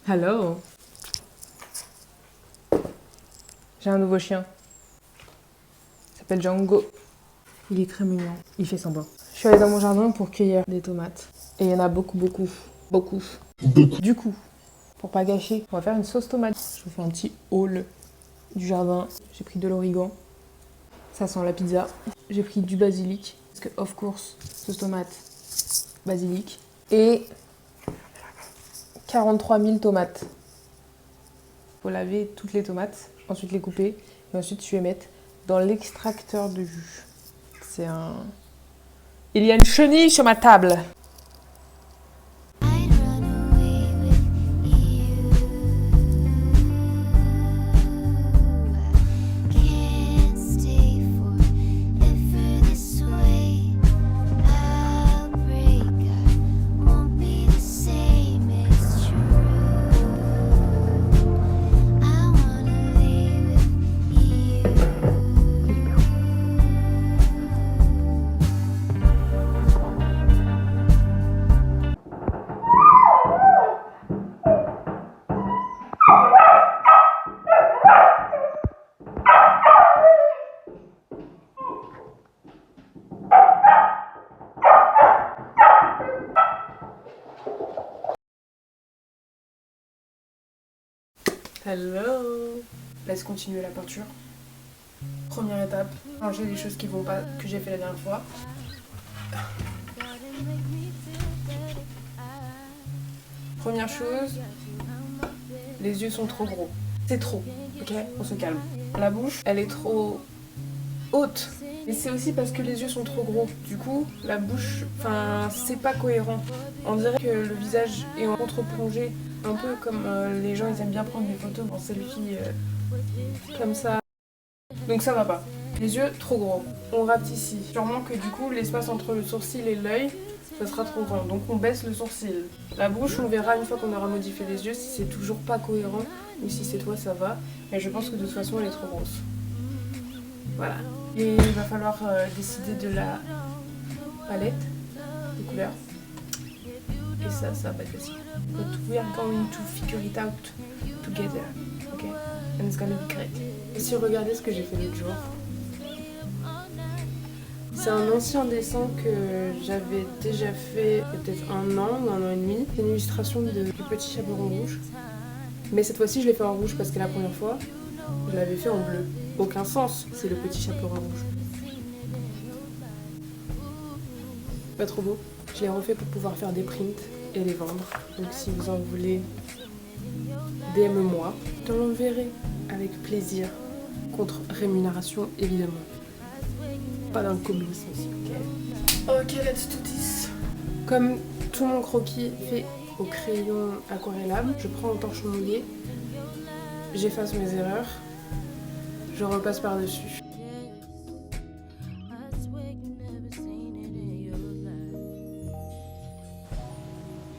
Hello. J'ai un nouveau chien. Il s'appelle Django. Il est très mignon. Il fait semblant. Je suis allée dans mon jardin pour cueillir des tomates. Et il y en a beaucoup. Du coup, pour pas gâcher, on va faire une sauce tomate. Je vous fais un petit haul du jardin. J'ai pris de l'origan. Ça sent la pizza. J'ai pris du basilic. Parce que, of course, sauce tomate, basilic. Et 43 000 tomates. Faut laver toutes les tomates, ensuite les couper, et ensuite tu les mettre dans l'extracteur de jus. C'est un... Il y a une chenille sur ma table. Hello. Laisse continuer la peinture. Première étape, changer les choses qui vont pas, que j'ai fait la dernière fois. Première chose, les yeux sont trop gros. C'est trop, ok? On se calme. La bouche, elle est trop haute. Et c'est aussi parce que les yeux sont trop gros. Du coup, la bouche, c'est pas cohérent. On dirait que le visage est en contre-plongée. Un peu comme les gens, ils aiment bien prendre des photos en selfie comme ça. Donc ça va pas. Les yeux, trop gros. On rate ici. Sûrement que du coup, l'espace entre le sourcil et l'œil, ça sera trop grand. Donc on baisse le sourcil. La bouche, on verra une fois qu'on aura modifié les yeux si c'est toujours pas cohérent ou si c'est toi, ça va. Mais je pense que de toute façon, elle est trop grosse. Voilà. Et il va falloir décider de la palette de couleurs. Et ça va pas être facile. But we are going to figure it out together, ok? And it's gonna be great. Et si vous regardez ce que j'ai fait l'autre jour, c'est un ancien dessin que j'avais déjà fait il y a peut-être 1 an ou 1 an et demi. C'est une illustration du petit chaperon rouge. Mais cette fois-ci, je l'ai fait en rouge parce que la première fois, je l'avais fait en bleu. Aucun sens, c'est le petit chaperon rouge. Pas trop beau. Je l'ai refait pour pouvoir faire des prints et les vendre. Donc si vous en voulez, DM-moi. Je te l'enverrai avec plaisir, contre rémunération évidemment. Pas dans le communisme aussi, ok? Ok, let's do this. Comme tout mon croquis fait au crayon aquarellable, je prends un torchon mouillé, j'efface mes erreurs, je repasse par-dessus.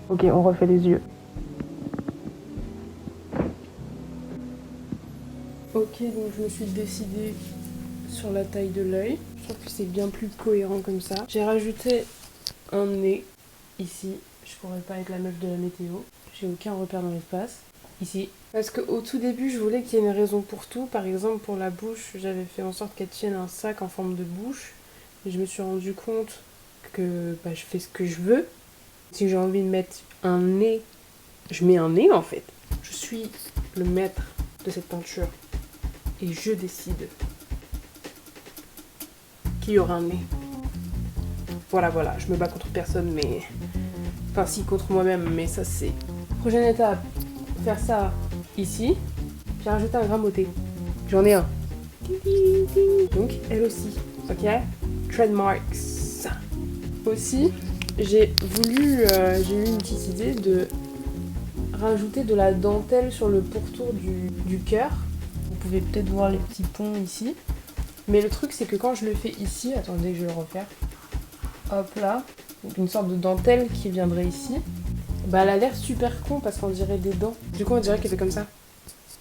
Ok, on refait les yeux. Ok, donc je me suis décidée sur la taille de l'œil. Je trouve que c'est bien plus cohérent comme ça. J'ai rajouté un nez ici. Je pourrais pas être la meuf de la météo. J'ai aucun repère dans l'espace. Ici. Parce qu'au tout début, je voulais qu'il y ait une raison pour tout. Par exemple, pour la bouche, j'avais fait en sorte qu'elle tienne un sac en forme de bouche. Et je me suis rendu compte que je fais ce que je veux. Si j'ai envie de mettre un nez, je mets un nez en fait. Je suis le maître de cette peinture. Et je décide qu'il y aura un nez. Voilà, je me bats contre personne, mais... Enfin, si, contre moi-même, mais ça, c'est... Prochaine étape, faire ça ici, puis rajouter un grammoté. J'en ai un. Donc, elle aussi, ok? Trademarks. Aussi, j'ai eu une petite idée de rajouter de la dentelle sur le pourtour du cœur. Vous pouvez peut-être voir les petits ponts ici. Mais le truc, c'est que quand je le fais ici, attendez, je vais le refaire. Hop là, donc une sorte de dentelle qui viendrait ici. Bah, elle a l'air super con parce qu'on dirait des dents. Du coup, on dirait qu'elle fait comme ça.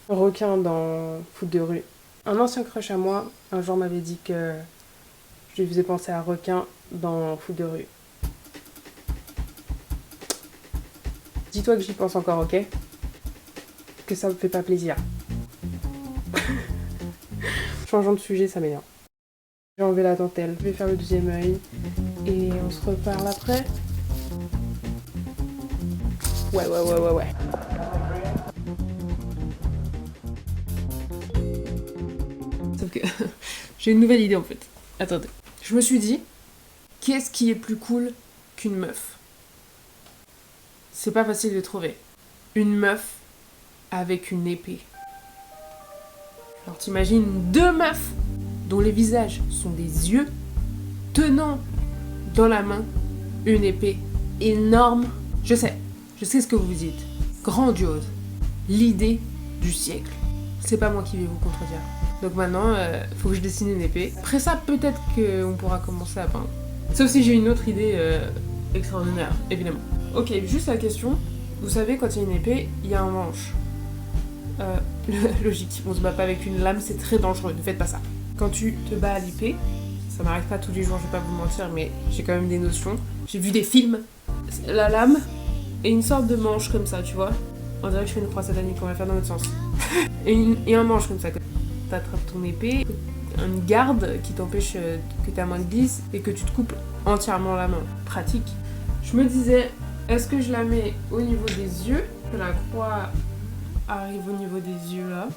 Requin dans Foot de rue. Un ancien crush à moi, un jour m'avait dit que je lui faisais penser à requin dans Foot de rue. Dis-toi que j'y pense encore, ok? que ça me fait pas plaisir. Changeons de sujet, ça m'énerve. J'ai enlevé la dentelle, je vais faire le deuxième œil et on se reparle après. Ouais. Sauf que j'ai une nouvelle idée en fait. Attendez. Je me suis dit, qu'est-ce qui est plus cool qu'une meuf? C'est pas facile de trouver. Une meuf avec une épée. Alors t'imagines 2 meufs dont les visages sont des yeux, tenant dans la main une épée énorme. Je sais ce que vous vous dites. Grandiose. L'idée du siècle. C'est pas moi qui vais vous contredire. Donc maintenant, faut que je dessine une épée. Après ça, peut-être qu'on pourra commencer à peindre. Sauf si j'ai une autre idée extraordinaire, évidemment. Ok, juste la question. Vous savez, quand il y a une épée, il y a un manche. Logique, on se bat pas avec une lame, c'est très dangereux, ne faites pas ça. Quand tu te bats à l'épée, ça m'arrive pas tous les jours, je vais pas vous mentir, mais j'ai quand même des notions. J'ai vu des films, la lame et une sorte de manche comme ça, tu vois. On dirait que je fais une croix satanique, on va faire dans l'autre sens. et un manche comme ça, t'attrapes ton épée, une garde qui t'empêche que ta main glisse et que tu te coupes entièrement la main. Pratique. Je me disais, est-ce que je la mets au niveau des yeux, que la croix arrive au niveau des yeux là,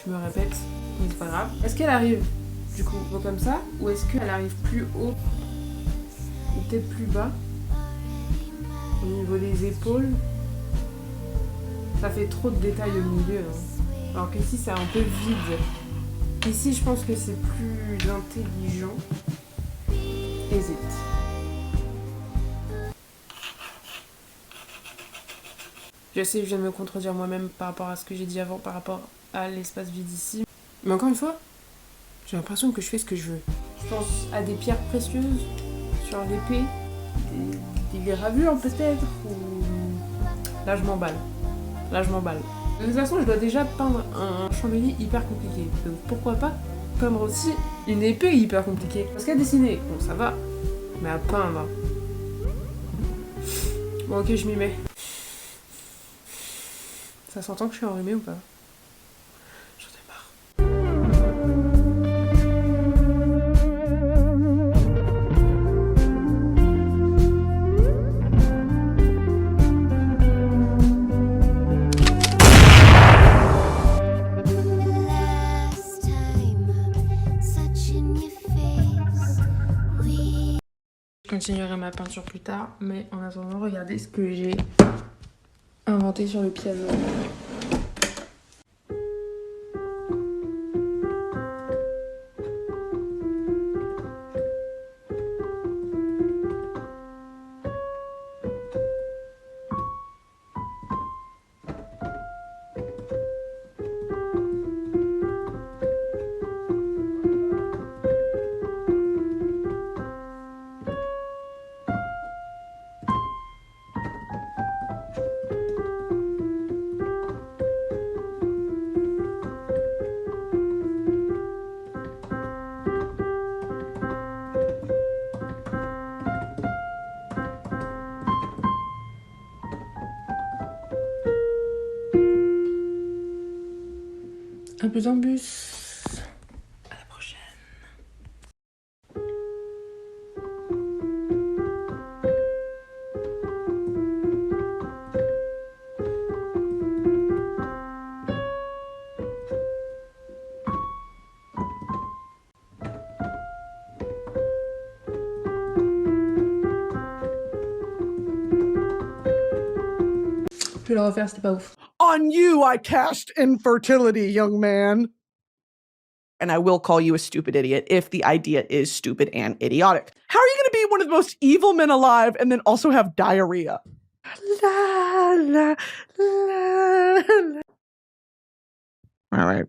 je me répète, mais c'est pas grave. Est-ce qu'elle arrive du coup comme ça, ou est-ce qu'elle arrive plus haut, ou peut-être plus bas, au niveau des épaules? Ça fait trop de détails au milieu, hein. Alors qu'ici c'est un peu vide. Ici je pense que c'est plus intelligent. Hésite. Je sais, je viens de me contredire moi-même par rapport à ce que j'ai dit avant, par rapport à l'espace vide ici. Mais encore une fois, j'ai l'impression que je fais ce que je veux. Je pense à des pierres précieuses sur l'épée, des gravures peut-être, ou... Là je m'emballe. De toute façon, je dois déjà peindre un chandelier hyper compliqué. Donc pourquoi pas peindre aussi une épée hyper compliquée. Parce qu'à dessiner, bon ça va, mais à peindre... Bon ok, je m'y mets. Ça s'entend que je suis enrhumée ou pas? J'en ai marre. Je continuerai ma peinture plus tard, mais en attendant, regardez ce que j'ai inventé sur le piano. Un peu en bus. À la prochaine. Je vais le refaire, c'était pas ouf. On you I cast infertility, young man. And I will call you a stupid idiot if the idea is stupid and idiotic. How are you going to be one of the most evil men alive and then also have diarrhea? La, la, la, la. All right.